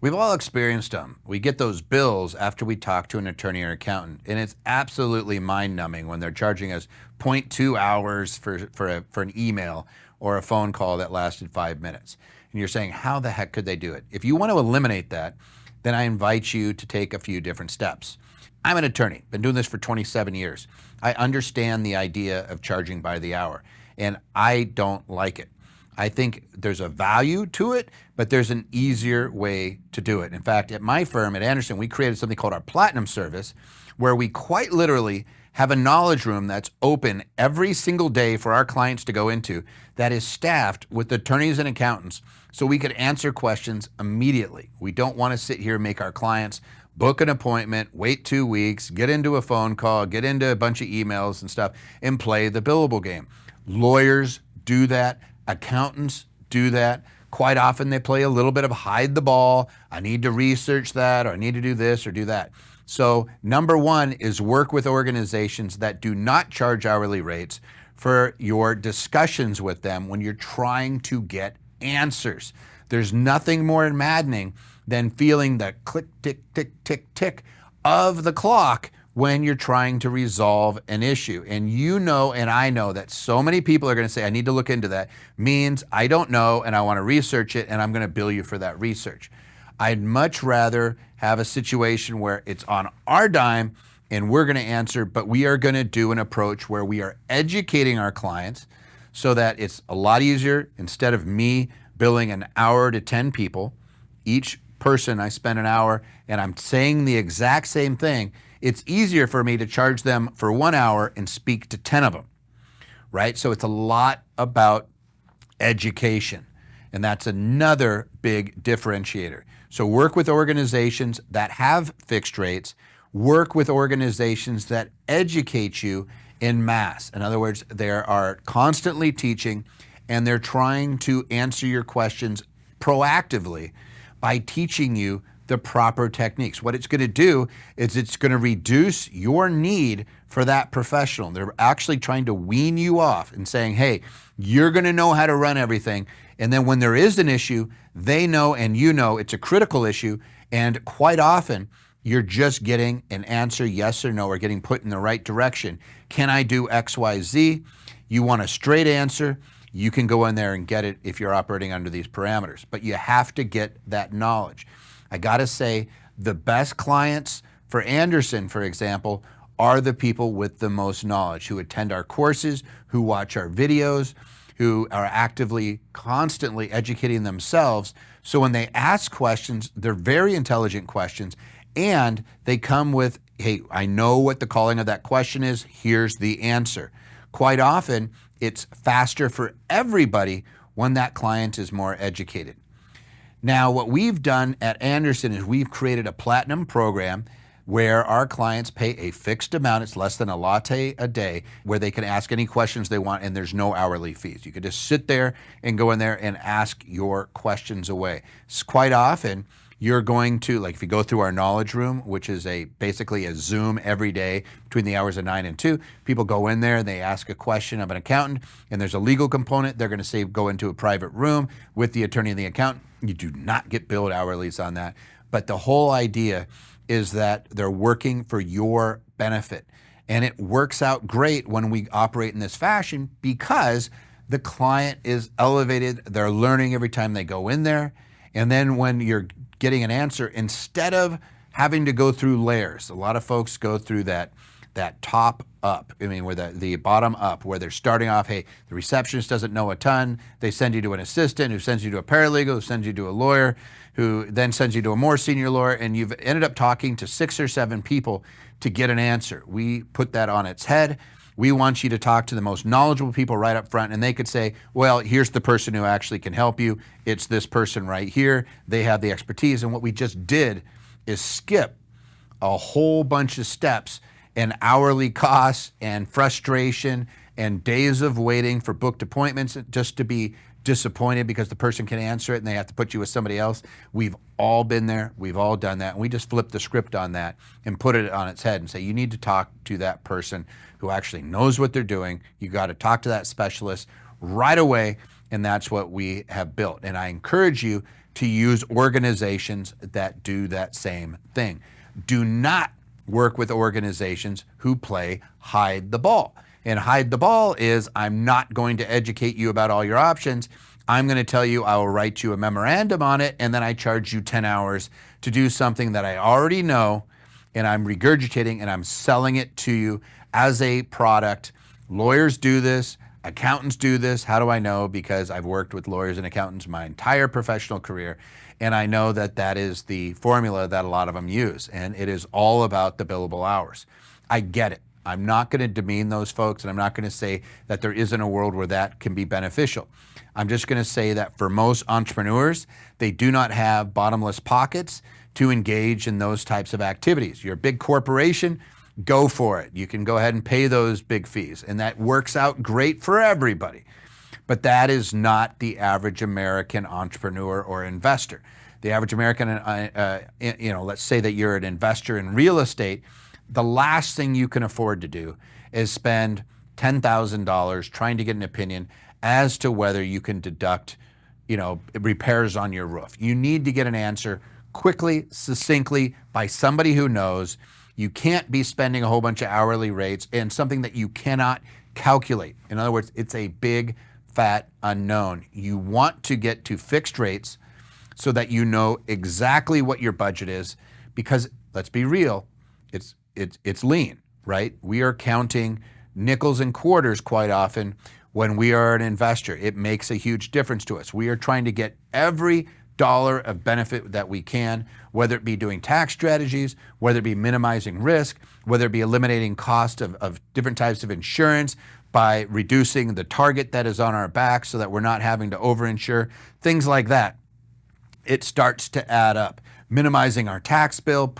We've all experienced them. We get those bills after we talk to an attorney or accountant, and it's absolutely mind-numbing when they're charging us zero point 0.2 hours for an email or a phone call that lasted 5 minutes. And you're saying, how the heck could they do it? If you want to eliminate that, then I invite you to take a few different steps. I'm an attorney, been doing this for 27 years. I understand the idea of charging by the hour, and I don't like it. I think there's a value to it, but there's an easier way to do it. In fact, at my firm, at Anderson, we created something called our Platinum Service, where we quite literally have a knowledge room that's open every single day for our clients to go into that is staffed with attorneys and accountants so we could answer questions immediately. We don't want to sit here and make our clients book an appointment, wait 2 weeks, get into a phone call, get into a bunch of emails and stuff, and play the billable game. Lawyers do that. Accountants do that. Quite often they play a little bit of hide the ball. I need to research that, or I need to do this or do that. So number one is work with organizations that do not charge hourly rates for your discussions with them when you're trying to get answers. There's nothing more maddening than feeling the click, tick, tick, tick, tick of the clock when you're trying to resolve an issue. And you know, and I know that so many people are going to say, I need to look into that, means I don't know and I want to research it and I'm going to bill you for that research. I'd much rather have a situation where it's on our dime and we're going to answer, but we are going to do an approach where we are educating our clients so that it's a lot easier. Instead of me billing an hour to 10 people, each person I spend an hour and I'm saying the exact same thing, it's easier for me to charge them for 1 hour and speak to 10 of them, right? So it's a lot about education, and that's another big differentiator. So work with organizations that have fixed rates, work with organizations that educate you en masse. In other words, they are constantly teaching and they're trying to answer your questions proactively by teaching you the proper techniques. What it's going to do is it's going to reduce your need for that professional. They're actually trying to wean you off and saying, hey, you're going to know how to run everything. And then when there is an issue, they know and you know it's a critical issue. And quite often, you're just getting an answer, yes or no, or getting put in the right direction. Can I do X, Y, Z? You want a straight answer, you can go in there and get it if you're operating under these parameters. But you have to get that knowledge. I gotta say, the best clients for Anderson, for example, are the people with the most knowledge, who attend our courses, who watch our videos, who are actively, constantly educating themselves. So when they ask questions, they're very intelligent questions, and they come with, hey, I know what the calling of that question is, here's the answer. Quite often, it's faster for everybody when that client is more educated. Now, what we've done at Anderson is we've created a platinum program where our clients pay a fixed amount, it's less than a latte a day, where they can ask any questions they want and there's no hourly fees. You can just sit there and go in there and ask your questions away. Quite often, you're going to, like if you go through our knowledge room, which is basically a Zoom every day between the hours of 9 and 2, people go in there and they ask a question of an accountant and there's a legal component. They're going to say go into a private room with the attorney and the accountant. You do not get billed hourlies on that. But the whole idea is that they're working for your benefit. And it works out great when we operate in this fashion because the client is elevated. They're learning every time they go in there. And then when you're getting an answer, instead of having to go through layers, a lot of folks go through that top up, where the bottom up, where they're starting off, hey, the receptionist doesn't know a ton, they send you to an assistant who sends you to a paralegal, who sends you to a lawyer, who then sends you to a more senior lawyer, and you've ended up talking to 6 or 7 people to get an answer. We put that on its head. We want you to talk to the most knowledgeable people right up front, and they could say, well, here's the person who actually can help you. It's this person right here. They have the expertise. And what we just did is skip a whole bunch of steps and hourly costs and frustration and days of waiting for booked appointments just to be disappointed because the person can answer it and they have to put you with somebody else. We've all been there. We've all done that. And we just flip the script on that and put it on its head and say, you need to talk to that person who actually knows what they're doing. You got to talk to that specialist right away. And that's what we have built. And I encourage you to use organizations that do that same thing. Do not work with organizations who play hide the ball. And hide the ball is, I'm not going to educate you about all your options. I'm going to tell you I will write you a memorandum on it, and then I charge you 10 hours to do something that I already know, and I'm regurgitating and I'm selling it to you as a product. Lawyers do this, accountants do this. How do I know? Because I've worked with lawyers and accountants my entire professional career, and I know that that is the formula that a lot of them use, and it is all about the billable hours. I get it. I'm not going to demean those folks, and I'm not going to say that there isn't a world where that can be beneficial. I'm just going to say that for most entrepreneurs, they do not have bottomless pockets to engage in those types of activities. You're a big corporation, go for it. You can go ahead and pay those big fees, and that works out great for everybody. But that is not the average American entrepreneur or investor. The average American, let's say that you're an investor in real estate, the last thing you can afford to do is spend $10,000 trying to get an opinion as to whether you can deduct, repairs on your roof. You need to get an answer quickly, succinctly, by somebody who knows. You can't be spending a whole bunch of hourly rates and something that you cannot calculate. In other words, it's a big, fat unknown. You want to get to fixed rates so that you know exactly what your budget is, because let's be real, it's lean, right? We are counting nickels and quarters quite often when we are an investor. It makes a huge difference to us. We are trying to get every dollar of benefit that we can, whether it be doing tax strategies, whether it be minimizing risk, whether it be eliminating cost of different types of insurance by reducing the target that is on our back so that we're not having to overinsure, things like that. It starts to add up. Minimizing our tax bill,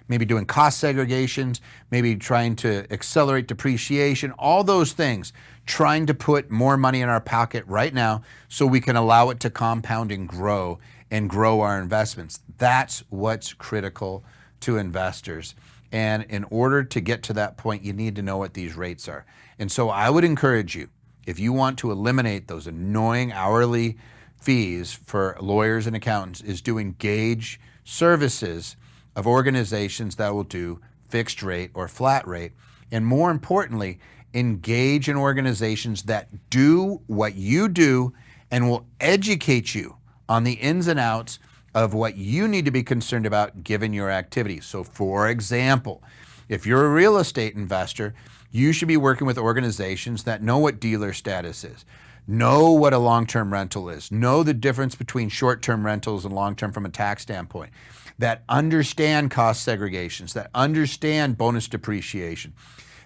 maybe doing cost segregations, maybe trying to accelerate depreciation, all those things, trying to put more money in our pocket right now so we can allow it to compound and grow our investments. That's what's critical to investors. And in order to get to that point, you need to know what these rates are. And so I would encourage you, if you want to eliminate those annoying hourly fees for lawyers and accountants, is to engage services of organizations that will do fixed rate or flat rate. And more importantly, engage in organizations that do what you do and will educate you on the ins and outs of what you need to be concerned about given your activity. So for example, if you're a real estate investor, you should be working with organizations that know what dealer status is, know what a long-term rental is, know the difference between short-term rentals and long-term from a tax standpoint, that understand cost segregations, that understand bonus depreciation,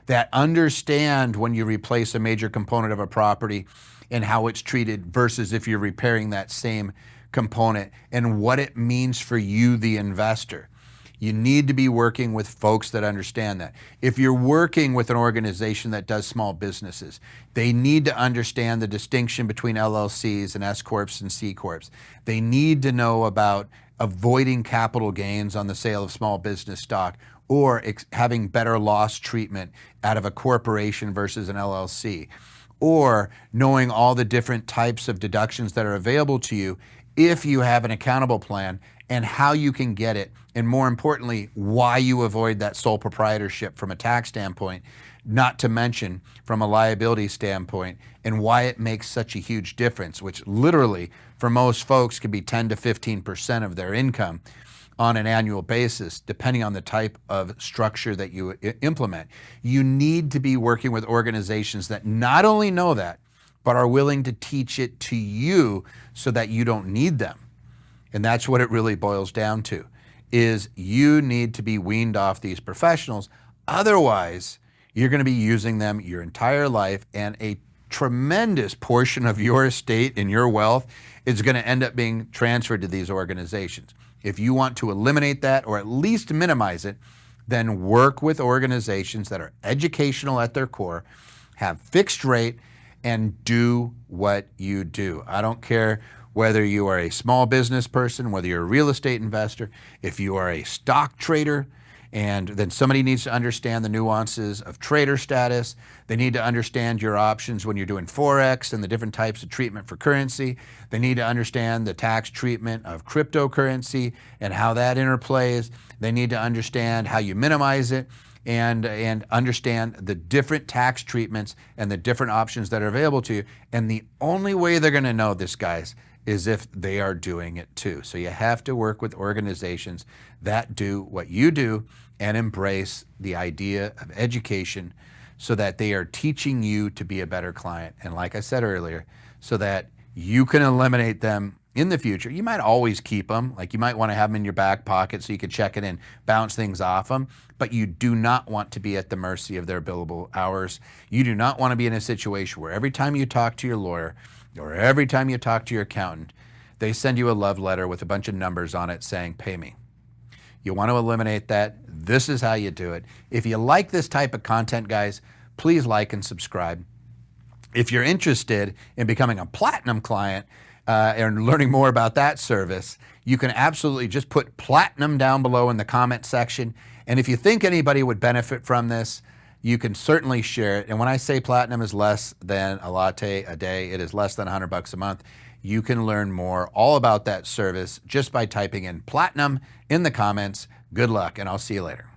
that understand when you replace a major component of a property and how it's treated versus if you're repairing that same component, and what it means for you, the investor. You need to be working with folks that understand that. If you're working with an organization that does small businesses, they need to understand the distinction between LLCs and S Corps and C Corps. They need to know about avoiding capital gains on the sale of small business stock, or having better loss treatment out of a corporation versus an LLC, or knowing all the different types of deductions that are available to you if you have an accountable plan, and how you can get it, and more importantly, why you avoid that sole proprietorship from a tax standpoint, not to mention from a liability standpoint, and why it makes such a huge difference, which literally for most folks could be 10 to 15% of their income on an annual basis, depending on the type of structure that you implement. You need to be working with organizations that not only know that, but are willing to teach it to you so that you don't need them. And that's what it really boils down to, is you need to be weaned off these professionals. Otherwise, you're going to be using them your entire life, and a tremendous portion of your estate and your wealth is going to end up being transferred to these organizations. If you want to eliminate that, or at least minimize it, then work with organizations that are educational at their core, have fixed rate, and do what you do. I don't care whether you are a small business person, whether you're a real estate investor, if you are a stock trader, And then somebody needs to understand the nuances of trader status. They need to understand your options when you're doing Forex and the different types of treatment for currency. They need to understand the tax treatment of cryptocurrency and how that interplays. They need to understand how you minimize it and understand the different tax treatments and the different options that are available to you. And the only way they're going to know this, guys, is if they are doing it too. So you have to work with organizations that do what you do and embrace the idea of education so that they are teaching you to be a better client. And like I said earlier, so that you can eliminate them in the future. You might always keep them, like you might want to have them in your back pocket so you can check it and bounce things off them, but you do not want to be at the mercy of their billable hours. You do not want to be in a situation where every time you talk to your lawyer or every time you talk to your accountant, they send you a love letter with a bunch of numbers on it saying, pay me. You want to eliminate that. This is how you do it. If you like this type of content, guys, please like and subscribe. If you're interested in becoming a platinum client and learning more about that service, you can absolutely just put platinum down below in the comment section. And if you think anybody would benefit from this, you can certainly share it. And when I say platinum is less than a latte a day, it is less than $100 a month. You can learn more all about that service just by typing in platinum in the comments. Good luck, and I'll see you later.